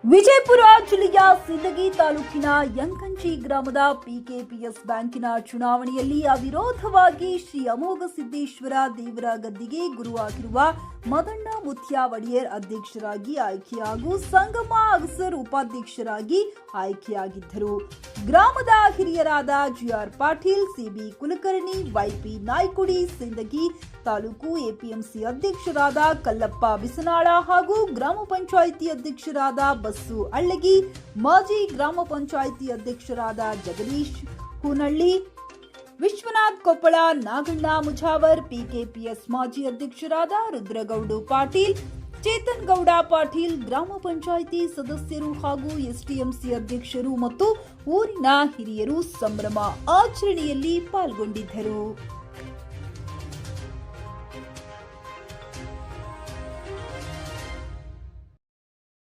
ವಿಜಯಪುರ ಜಿಲ್ಲೆಯ ಸಿಂದಗಿ ತಾಲೂಕಿನ ಯಂಕಂಚಿ ಗ್ರಾಮದ ಪಿಕೆಪಿಎಸ್ ಬ್ಯಾಂಕಿನ ಚುನಾವಣೆಯಲ್ಲಿ ಅವಿರೋಧವಾಗಿ ಶ್ರೀ ಅಮೋಘ ಸಿದ್ದೇಶ್ವರ ದೇವರ ಗದ್ದಿಗೆ ಗುರುವಾಗಿರುವ ಮದಣ್ಣ ಮುತ್ಯ ಒಡೆಯರ್ ಅಧ್ಯಕ್ಷರಾಗಿ ಆಯ್ಕೆ ಹಾಗೂ ಸಂಗಮ ಅಗಸರ್ ಉಪಾಧ್ಯಕ್ಷರಾಗಿ ಆಯ್ಕೆಯಾಗಿದ್ದರು. ಗ್ರಾಮದ ಹಿರಿಯರಾದ GR Patil, CB Kulkarni, YP Naikudi, Sindagi taluk APMC ಅಧ್ಯಕ್ಷರಾದ ಕಲ್ಲಪ್ಪ ಬಿಸನಾಳ ಹಾಗೂ ಗ್ರಾಮ ಪಂಚಾಯಿತಿ ಅಧ್ಯಕ್ಷರಾದ ಬಸ್ಸು ಅಳ್ಳಗಿ, ಮಾಜಿ ಗ್ರಾಮ ಪಂಚಾಯಿತಿ ಅಧ್ಯಕ್ಷರಾದ ಜಗದೀಶ್ ಕೂನಳ್ಳಿ, ವಿಶ್ವನಾಥ್ ಕೊಪ್ಪಳ, ನಾಗಣ್ಣ ಮುಜಾವರ್, ಪಿಕೆಪಿಎಸ್ ಮಾಜಿ ಅಧ್ಯಕ್ಷರಾದ ರುದ್ರಗೌಡ ಪಾಟೀಲ್, ಚೇತನ್ ಗೌಡ ಪಾಟೀಲ್, ಗ್ರಾಮ ಪಂಚಾಯಿತಿ ಸದಸ್ಯರು ಹಾಗೂ ಎಸ್ಟಿಎಂಸಿ ಅಧ್ಯಕ್ಷರು ಮತ್ತು ಊರಿನ ಹಿರಿಯರು ಸಂಭ್ರಮ ಆಚರಣೆಯಲ್ಲಿ ಪಾಲ್ಗೊಂಡಿದ್ದರು.